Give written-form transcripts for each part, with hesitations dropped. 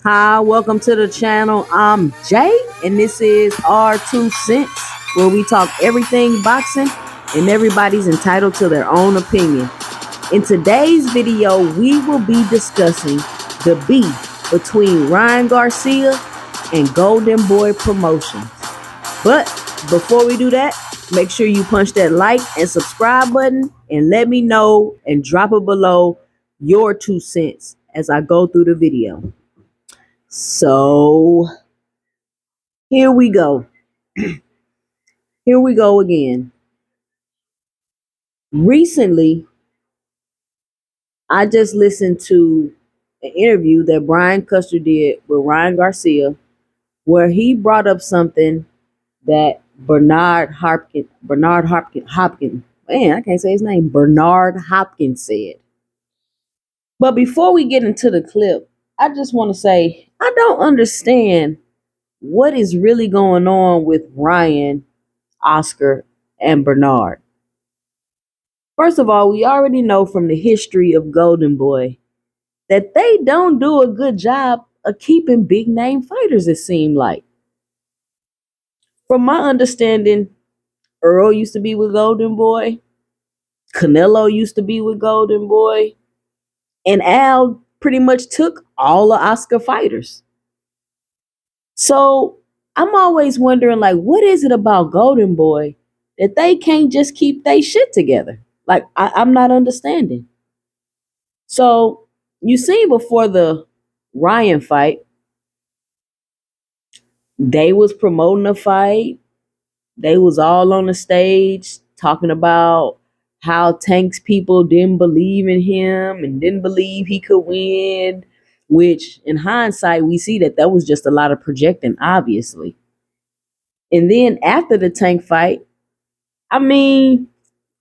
Hi, welcome to the channel. I'm Jay, and this is our 2 cents, where we talk everything boxing, and everybody's entitled to their own opinion. In today's video, we will be discussing the beef between Ryan Garcia and Golden Boy Promotions. But before we do that, make sure you punch that like and subscribe button and let me know and drop it below your 2 cents as I go through the video. So here we go. Here we go again. Recently, I just listened to an interview that Brian Custer did with Ryan Garcia, where he brought up something that Hopkins, man, I can't say his name, Bernard Hopkins said. But before we get into the clip, I just want to say I don't understand what is really going on with Ryan, Oscar, and Bernard. First of all, we already know from the history of Golden Boy that they don't do a good job of keeping big name fighters, it seemed like. From my understanding, Earl used to be with Golden Boy, Canelo used to be with Golden Boy, and Al pretty much took all the Oscar fighters. So I'm always wondering, like, what is it about Golden Boy that they can't just keep their shit together? Like, I'm not understanding. So you see, before the Ryan fight, they was promoting the fight. They was all on the stage talking about how Tank's people didn't believe in him and didn't believe he could win, which in hindsight, we see that was just a lot of projecting, obviously. And then after the Tank fight, I mean,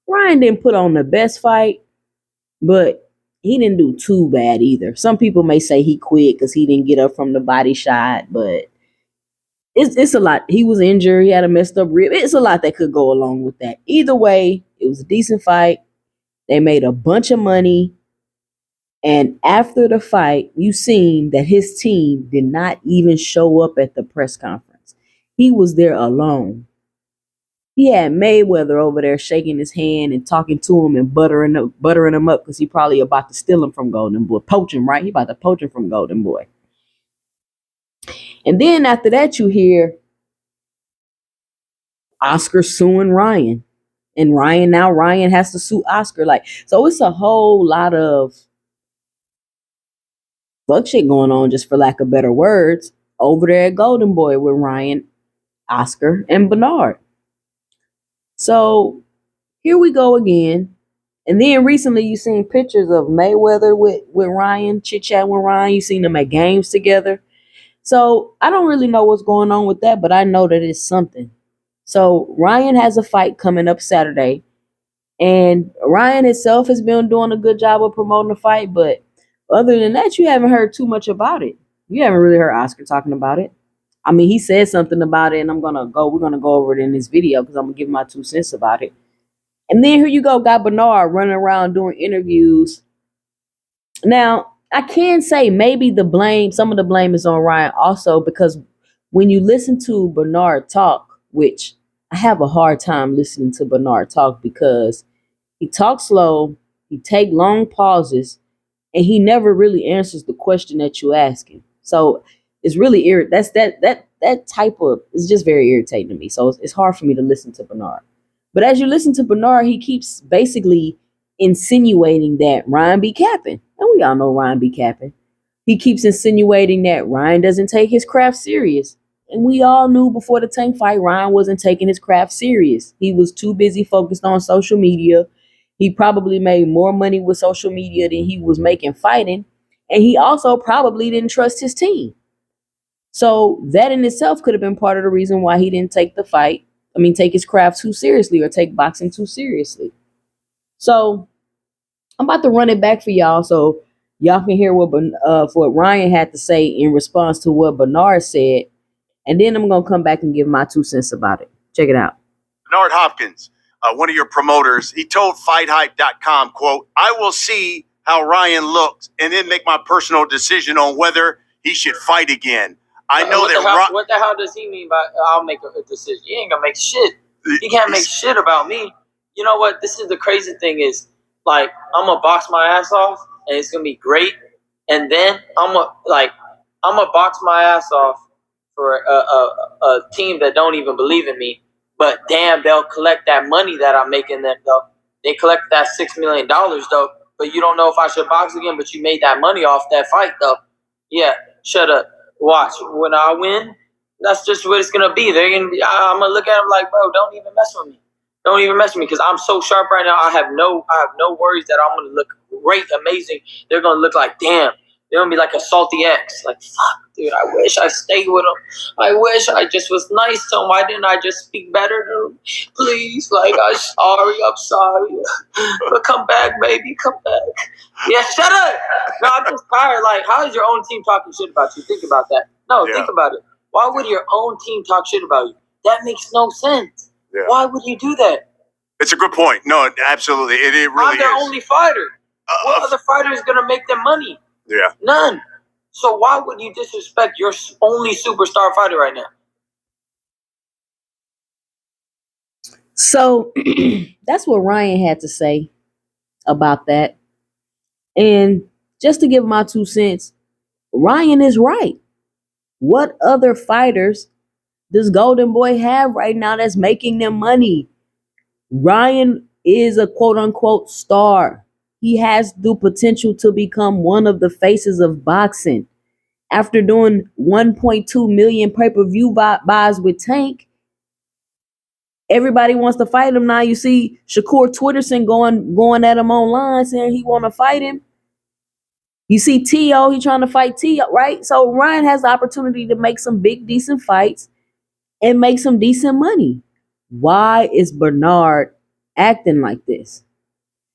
Ryan didn't put on the best fight, but he didn't do too bad either. Some people may say he quit because he didn't get up from the body shot, but it's a lot. He was injured. He had a messed up rib. It's a lot that could go along with that. Either way, it was a decent fight. They made a bunch of money. And after the fight, you seen that his team did not even show up at the press conference. He was there alone. He had Mayweather over there shaking his hand and talking to him and buttering him up because he probably about to steal him from Golden Boy. Poach him, right? He about to poach him from Golden Boy. And then after that, you hear Oscar suing Ryan. And Ryan has to sue Oscar. Like, so it's a whole lot of fuck shit going on, just for lack of better words, over there at Golden Boy with Ryan, Oscar, and Bernard. So here we go again. And then recently you seen pictures of Mayweather with Ryan, chit-chat with Ryan. You seen them at games together. So I don't really know what's going on with that, but I know that it's something. So Ryan has a fight coming up Saturday. And Ryan himself has been doing a good job of promoting the fight, but other than that, you haven't heard too much about it. You haven't really heard Oscar talking about it. I mean, he said something about it, and we're gonna go over it in this video because I'm gonna give my 2 cents about it. And then here you go, got Bernard running around doing interviews. Now, I can say maybe some of the blame is on Ryan also, because when you listen to Bernard talk, which I have a hard time listening to Bernard talk because he talks slow, he take long pauses, and he never really answers the question that you ask him. So it's really that type of, it's just very irritating to me. So it's hard for me to listen to Bernard. But as you listen to Bernard, he keeps basically insinuating that Ryan be capping. And we all know Ryan be capping. He keeps insinuating that Ryan doesn't take his craft serious. And we all knew before the Tank fight, Ryan wasn't taking his craft serious. He was too busy focused on social media. He probably made more money with social media than he was making fighting. And he also probably didn't trust his team. So that in itself could have been part of the reason why he didn't take take his craft too seriously or take boxing too seriously. So I'm about to run it back for y'all so y'all can hear what Ryan had to say in response to what Bernard said. And then I'm going to come back and give my 2 cents about it. Check it out. Bernard Hopkins, one of your promoters, he told FightHype.com, quote, "I will see how Ryan looks and then make my personal decision on whether he should fight again. I know what the hell does he mean by I'll make a decision? He ain't gonna make shit. He can't make shit about me. You know what? This is the crazy thing is, like, I'm gonna box my ass off, and it's gonna be great. And then I'm gonna box my ass off for a team that don't even believe in me. But damn, they'll collect that money that I'm making them though. They collect that $6 million though. But you don't know if I should box again. But you made that money off that fight though. Yeah, shut up. Watch when I win. That's just what it's gonna be. They're gonna be. I'm gonna look at them like, bro, don't even mess with me. Don't even mess with me because I'm so sharp right now. I have no worries that I'm gonna look great, amazing. They're gonna look like damn. They're gonna be like a salty ex. Like fuck, dude. I wish I stayed with him. I wish I just was nice to him. Why didn't I just speak better to him? Please, like I'm sorry. But come back, baby, come back. Yeah, shut up. No, I'm just tired. Like, how is your own team talking shit about you? Think about that. No, think about it. Why would your own team talk shit about you? That makes no sense. Yeah. Why would you do that? It's a good point. No, absolutely. It really I'm their only fighter. What other fighter is going to make them money? Yeah. None. So why would you disrespect your only superstar fighter right now? So that's what Ryan had to say about that. And just to give my 2 cents, Ryan is right. What other fighters does Golden Boy have right now that's making them money? Ryan is a quote unquote star. He has the potential to become one of the faces of boxing. After doing 1.2 million pay-per-view buys with Tank, everybody wants to fight him now. You see Shakur Twitterson going at him online saying he want to fight him. You see T.O., he trying to fight T.O., right? So Ryan has the opportunity to make some big, decent fights and make some decent money. Why is Bernard acting like this?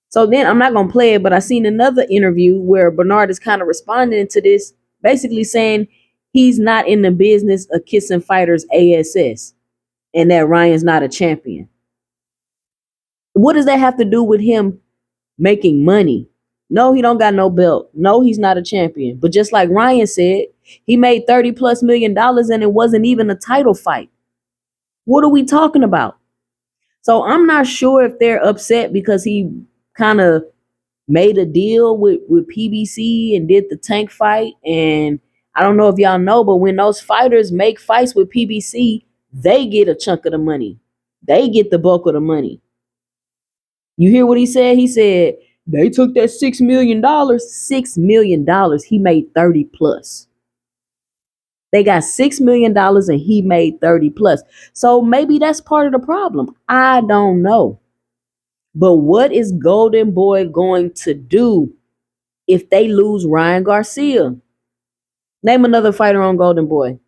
So then I'm not going to play it, but I seen another interview where Bernard is kind of responding to this, basically saying he's not in the business of kissing fighters ASS and that Ryan's not a champion. What does that have to do with him making money? No, he don't got no belt. No, he's not a champion. But just like Ryan said, he made $30+ million and it wasn't even a title fight. What are we talking about? So I'm not sure if they're upset because he kind of made a deal with PBC and did the Tank fight. And I don't know if y'all know, but when those fighters make fights with PBC, they get a chunk of the money. They get the bulk of the money. You hear what he said? He said, they took that $6 million. $6 million. He made 30 plus. They got $6 million and he made 30 plus. So maybe that's part of the problem. I don't know. But what is Golden Boy going to do if they lose Ryan Garcia? Name another fighter on Golden Boy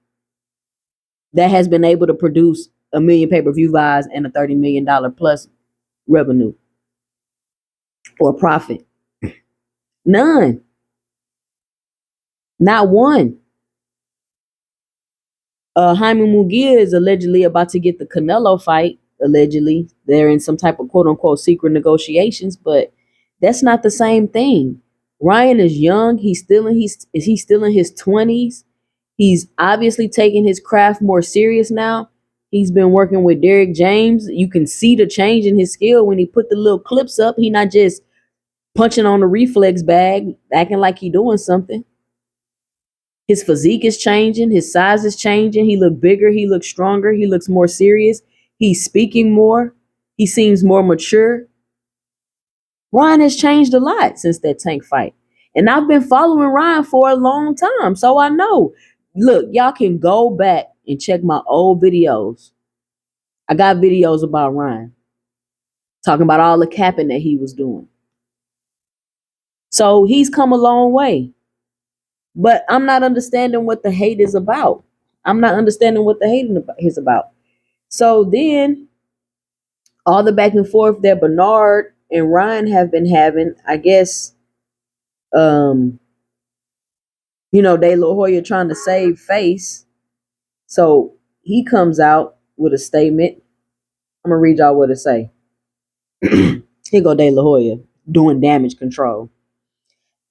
that has been able to produce 1 million pay-per-view buys and a $30 million plus revenue or profit. None. Not one. Jaime Munguia is allegedly about to get the Canelo fight. Allegedly, they're in some type of quote unquote secret negotiations, but that's not the same thing. Ryan is young. He's still in his 20s. He's obviously taking his craft more serious now. He's been working with Derek James. You can see the change in his skill when he put the little clips up. He not just punching on the reflex bag, acting like he doing something. His physique is changing. His size is changing. He look bigger. He looks stronger. He looks more serious. He's speaking more. He seems more mature. Ryan has changed a lot since that Tank fight. And I've been following Ryan for a long time, so I know. Look, y'all can go back and check my old videos. I got videos about Ryan, talking about all the capping that he was doing. So he's come a long way. But I'm not understanding what the hate is about. I'm not understanding what the hate is about. So then, all the back and forth that Bernard and Ryan have been having, I guess, De La Hoya trying to save face. So he comes out with a statement. I'm gonna read y'all what it say. Here go De La Hoya doing damage control.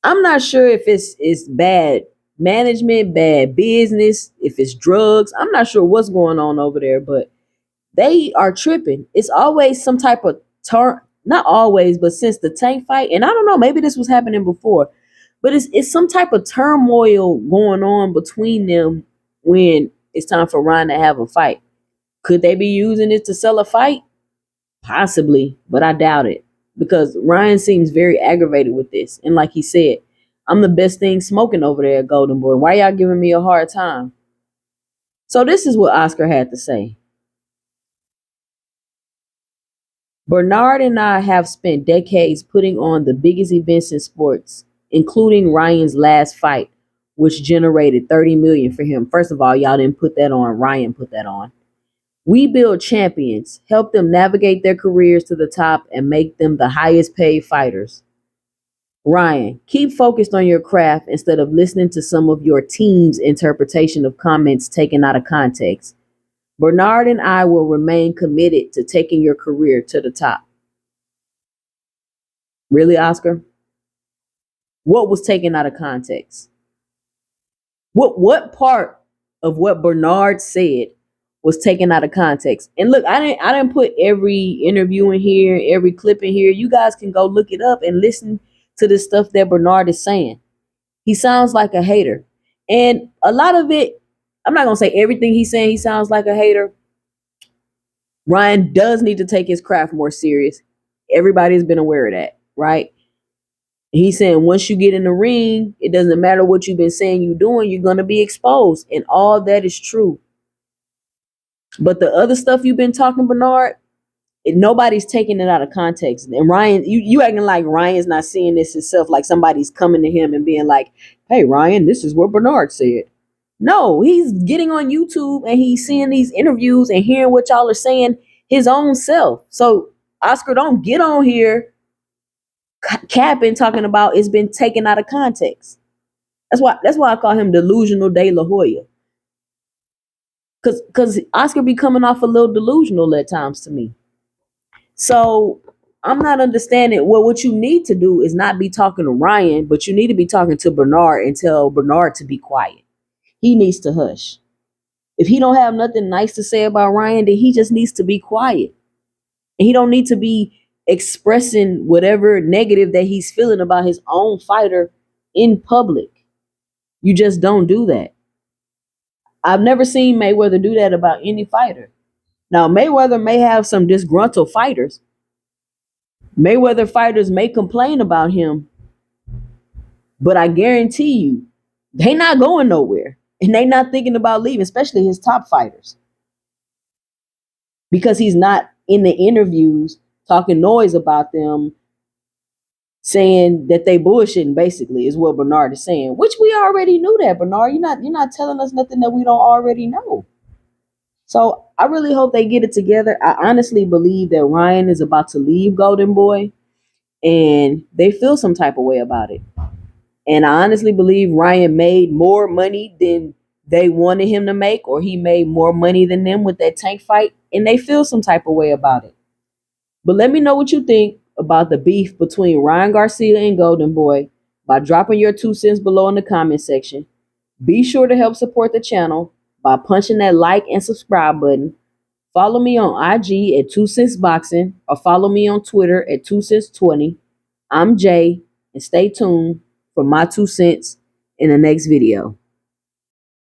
I'm not sure if it's bad management, bad business, if it's drugs. I'm not sure what's going on over there, but they are tripping. It's always some type of not always, but since the Tank fight, and I don't know, maybe this was happening before, but it's some type of turmoil going on between them when it's time for Ryan to have a fight. Could they be using it to sell a fight? Possibly, but I doubt it because Ryan seems very aggravated with this. And like he said, I'm the best thing smoking over there at Golden Boy. Why y'all giving me a hard time? So this is what Oscar had to say. Bernard and I have spent decades putting on the biggest events in sports, including Ryan's last fight, which generated 30 million for him. First of all, y'all didn't put that on. Ryan put that on. We build champions, help them navigate their careers to the top, and make them the highest paid fighters. Ryan, keep focused on your craft instead of listening to some of your team's interpretation of comments taken out of context. Bernard and I will remain committed to taking your career to the top. Really, Oscar? What was taken out of context? What part of what Bernard said was taken out of context? And look, I didn't put every interview in here, every clip in here. You guys can go look it up and listen to the stuff that Bernard is saying. He sounds like a hater. And a lot of it, I'm not going to say everything he's saying he sounds like a hater. Ryan does need to take his craft more serious. Everybody's been aware of that, right? He's saying once you get in the ring, it doesn't matter what you've been saying you're doing, you're going to be exposed. And all that is true. But the other stuff you've been talking, Bernard, nobody's taking it out of context. And Ryan, you acting like Ryan's not seeing this himself, like somebody's coming to him and being like, hey, Ryan, this is what Bernard said. No, he's getting on YouTube and he's seeing these interviews and hearing what y'all are saying his own self. So, Oscar, don't get on here capping, talking about it's been taken out of context. That's why I call him delusional De La Hoya. Because Oscar be coming off a little delusional at times to me. So I'm not understanding. Well, what you need to do is not be talking to Ryan, but you need to be talking to Bernard and tell Bernard to be quiet. He needs to hush. If he don't have nothing nice to say about Ryan, then he just needs to be quiet. And he don't need to be expressing whatever negative that he's feeling about his own fighter in public. You just don't do that. I've never seen Mayweather do that about any fighter. Now, Mayweather may have some disgruntled fighters. Mayweather fighters may complain about him, but I guarantee you, they not going nowhere. And they not thinking about leaving, especially his top fighters. Because he's not in the interviews talking noise about them, saying that they bullshitting, basically, is what Bernard is saying. Which we already knew that, Bernard. You're not telling us nothing that we don't already know. So I really hope they get it together. I honestly believe that Ryan is about to leave Golden Boy, and they feel some type of way about it. And I honestly believe Ryan made more money than they wanted him to make, or he made more money than them with that Tank fight, and they feel some type of way about it. But let me know what you think about the beef between Ryan Garcia and Golden Boy by dropping your 2 cents below in the comment section. Be sure to help support the channel by punching that like and subscribe button. Follow me on IG at 2 Cents Boxing, or follow me on Twitter at 2 Cents 20. I'm Jay, and stay tuned for my 2 cents in the next video.